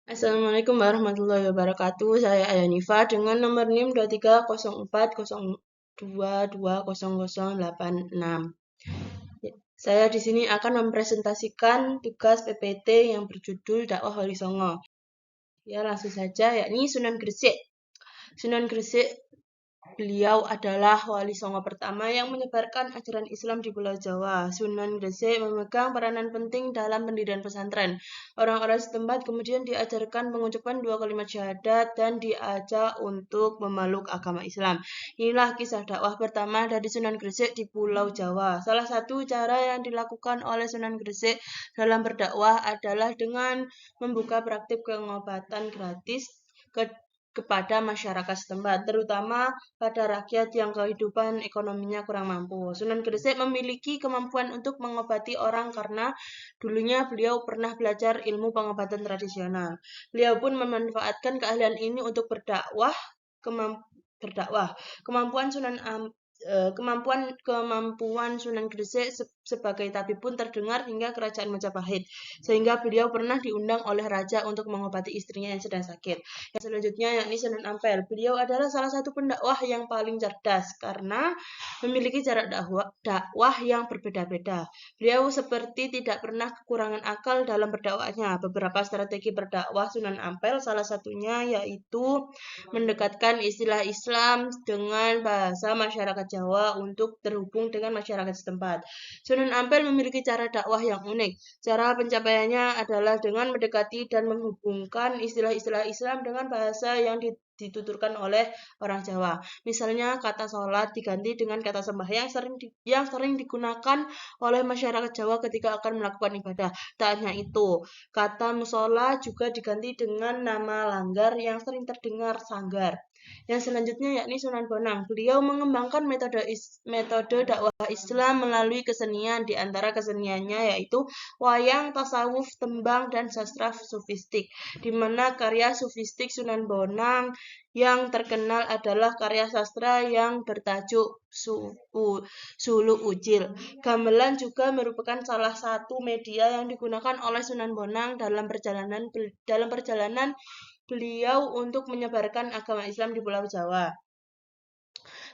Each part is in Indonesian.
Assalamualaikum warahmatullahi wabarakatuh. Saya Ayanifa dengan nomor NIM 230402220086. Saya di sini akan mempresentasikan tugas PPT yang berjudul Dakwah Wali Songo. Ya, langsung saja, yakni Sunan Gresik. Sunan Gresik, beliau adalah wali songo pertama yang menyebarkan ajaran Islam di Pulau Jawa. Sunan Gresik memegang peranan penting dalam pendirian pesantren. Orang-orang setempat kemudian diajarkan pengucapan 2 kalimat syahadat dan diajak untuk memeluk agama Islam. Inilah kisah dakwah pertama dari Sunan Gresik di Pulau Jawa. Salah satu cara yang dilakukan oleh Sunan Gresik dalam berdakwah adalah dengan membuka praktik pengobatan gratis kepada masyarakat setempat, terutama pada rakyat yang kehidupan ekonominya kurang mampu. Sunan Gresik memiliki kemampuan untuk mengobati orang karena dulunya beliau pernah belajar ilmu pengobatan tradisional. Beliau pun memanfaatkan keahlian ini untuk berdakwah. Kemampuan kemampuan Sunan Gresik sebagai tabib pun terdengar hingga kerajaan Majapahit, sehingga beliau pernah diundang oleh raja untuk mengobati istrinya yang sedang sakit. Yang selanjutnya yakni Sunan Ampel. Beliau adalah salah satu pendakwah yang paling cerdas karena memiliki jarak dakwah yang berbeda-beda. Beliau seperti tidak pernah kekurangan akal dalam berdakwahnya. Beberapa strategi berdakwah Sunan Ampel salah satunya yaitu mendekatkan istilah Islam dengan bahasa masyarakat Jawa untuk terhubung dengan masyarakat setempat. Sunan Ampel memiliki cara dakwah yang unik. Cara pencapaiannya adalah dengan mendekati dan menghubungkan istilah-istilah Islam dengan bahasa yang dituturkan oleh orang Jawa. Misalnya kata sholat diganti dengan kata sembahyang yang sering digunakan oleh masyarakat Jawa ketika akan melakukan ibadah. Tak hanya itu, kata musola juga diganti dengan nama langgar yang sering terdengar sanggar. Yang selanjutnya yakni Sunan Bonang. Beliau mengembangkan metode dakwah Islam melalui kesenian. Di antara keseniannya yaitu wayang, tasawuf, tembang, dan sastra sufistik. Di mana karya sufistik Sunan Bonang yang terkenal adalah karya sastra yang bertajuk Sulu Ucil. Gamelan juga merupakan salah satu media yang digunakan oleh Sunan Bonang dalam perjalanan beliau untuk menyebarkan agama Islam di Pulau Jawa.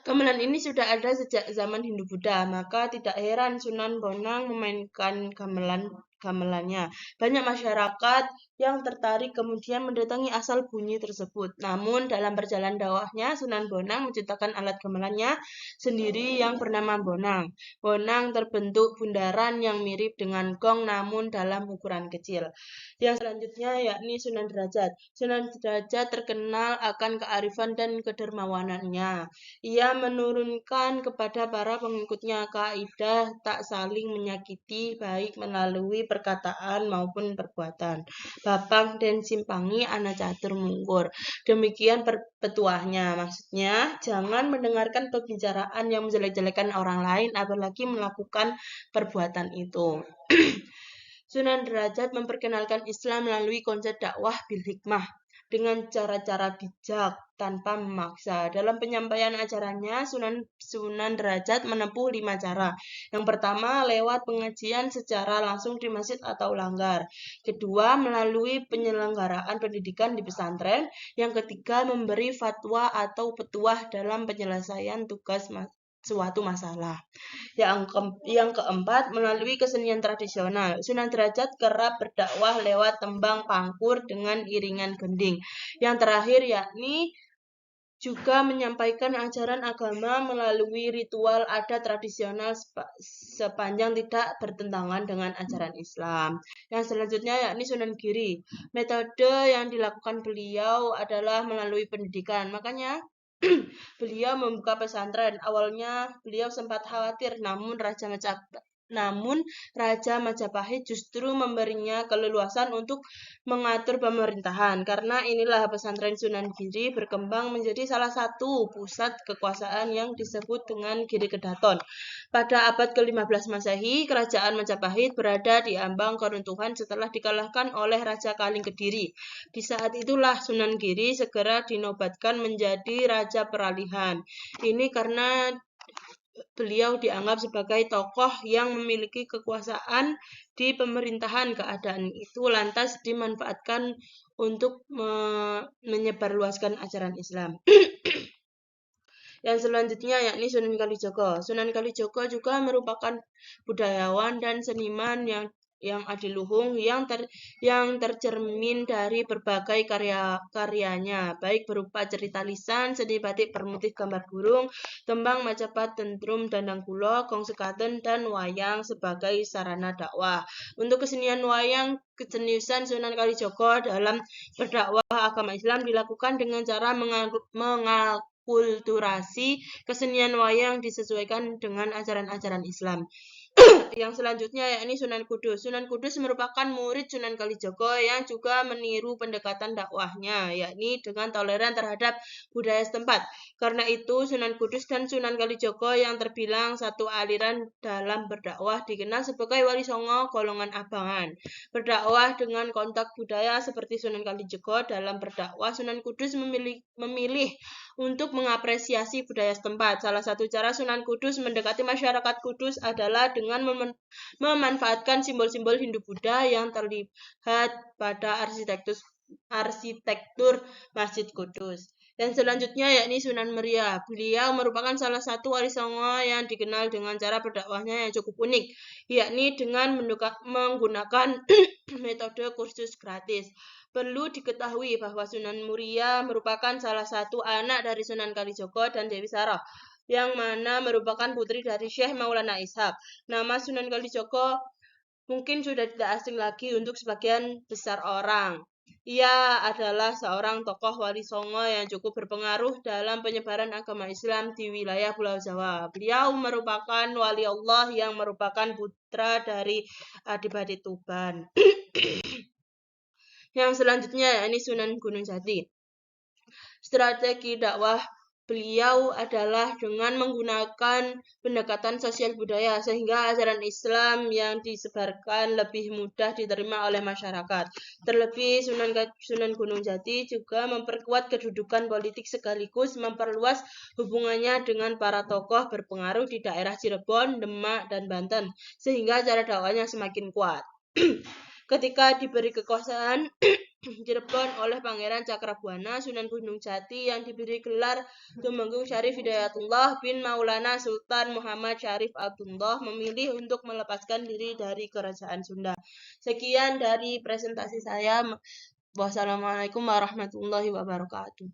Gamelan ini sudah ada sejak zaman Hindu-Buddha, maka tidak heran Sunan Bonang memainkan gamelannya. Banyak masyarakat yang tertarik kemudian mendatangi asal bunyi tersebut. Namun dalam perjalanan dakwahnya, Sunan Bonang menciptakan alat gamelannya sendiri yang bernama bonang. Bonang terbentuk bundaran yang mirip dengan gong namun dalam ukuran kecil. Yang selanjutnya yakni Sunan Derajat. Sunan Derajat terkenal akan kearifan dan kedermawanannya. Ia menurunkan kepada para pengikutnya kaidah tak saling menyakiti baik melalui perkataan maupun perbuatan. Bapang dan simpangi ana catur mungkur. Demikian petuahnya. Maksudnya, jangan mendengarkan pembicaraan yang menjelek-jelekan orang lain, apalagi melakukan perbuatan itu. Sunan Derajat memperkenalkan Islam melalui konsep dakwah bil hikmah dengan cara-cara bijak tanpa memaksa. Dalam penyampaian ajarannya, Sunan Derajat menempuh 5 cara. Yang pertama, lewat pengajian secara langsung di masjid atau langgar. Kedua, melalui penyelenggaraan pendidikan di pesantren. Yang ketiga, memberi fatwa atau petuah dalam penyelesaian tugas suatu masalah. Yang keempat, melalui kesenian tradisional. Sunan Derajat kerap berdakwah lewat tembang pangkur dengan iringan gending. Yang terakhir yakni juga menyampaikan ajaran agama melalui ritual adat tradisional sepanjang tidak bertentangan dengan ajaran Islam. Yang selanjutnya yakni Sunan Giri. Metode yang dilakukan beliau adalah melalui pendidikan. Makanya beliau membuka pesantren. Awalnya beliau sempat khawatir, namun Raja Majapahit justru memberinya keleluasan untuk mengatur pemerintahan. Karena inilah pesantren Sunan Giri berkembang menjadi salah satu pusat kekuasaan yang disebut dengan Giri Kedaton. Pada abad ke-15 Masehi, kerajaan Majapahit berada di ambang keruntuhan setelah dikalahkan oleh Raja Kaling Kediri. Di saat itulah Sunan Giri segera dinobatkan menjadi Raja Peralihan. Ini karena beliau dianggap sebagai tokoh yang memiliki kekuasaan di pemerintahan. Keadaan itu lantas dimanfaatkan untuk menyebarluaskan ajaran Islam. Yang selanjutnya yakni Sunan Kalijaga. Sunan Kalijaga juga merupakan budayawan dan seniman yang adiluhung yang tercermin dari berbagai karyanya, baik berupa cerita lisan, seni batik bermotif gambar burung, tembang Majapahit, tentrum, dandang kula, gong sekaten, dan wayang sebagai sarana dakwah. Untuk kesenian wayang, keseniusan Sunan Kalijaga dalam berdakwah agama Islam dilakukan dengan cara kulturasi kesenian wayang disesuaikan dengan ajaran-ajaran Islam. Yang selanjutnya yakni Sunan Kudus. Sunan Kudus merupakan murid Sunan Kalijaga yang juga meniru pendekatan dakwahnya, yakni dengan toleran terhadap budaya setempat. Karena itu Sunan Kudus dan Sunan Kalijaga yang terbilang satu aliran dalam berdakwah dikenal sebagai Wali Songo golongan abangan. Berdakwah dengan kontak budaya seperti Sunan Kalijaga dalam berdakwah, Sunan Kudus memilih untuk mengapresiasi budaya setempat. Salah satu cara Sunan Kudus mendekati masyarakat Kudus adalah dengan memanfaatkan simbol-simbol Hindu-Buddha yang terlihat pada arsitektur Masjid Kudus. Dan selanjutnya yakni Sunan Muria. Beliau merupakan salah satu wali songo yang dikenal dengan cara berdakwahnya yang cukup unik, yakni dengan menggunakan metode kursus gratis. Perlu diketahui bahwa Sunan Muria merupakan salah satu anak dari Sunan Kalijaga dan Dewi Sarah, yang mana merupakan putri dari Syekh Maulana Ishaq. Nama Sunan Kalijaga mungkin sudah tidak asing lagi untuk sebagian besar orang. Ia adalah seorang tokoh wali songo yang cukup berpengaruh dalam penyebaran agama Islam di wilayah Pulau Jawa. Beliau merupakan wali Allah yang merupakan putra dari Adipati Tuban. Yang selanjutnya yakni Sunan Gunung Jati. Strategi dakwah beliau adalah dengan menggunakan pendekatan sosial budaya sehingga ajaran Islam yang disebarkan lebih mudah diterima oleh masyarakat. Terlebih Sunan Gunung Jati juga memperkuat kedudukan politik sekaligus memperluas hubungannya dengan para tokoh berpengaruh di daerah Cirebon, Demak, dan Banten sehingga cara dakwahnya semakin kuat. Ketika diberi kekuasaan Cirebon oleh Pangeran Cakrabuana, Sunan Gunung Jati yang diberi gelar Tumenggung Syarif Hidayatullah bin Maulana Sultan Muhammad Syarif Abdullah memilih untuk melepaskan diri dari kerajaan Sunda. Sekian dari presentasi saya. Wassalamualaikum warahmatullahi wabarakatuh.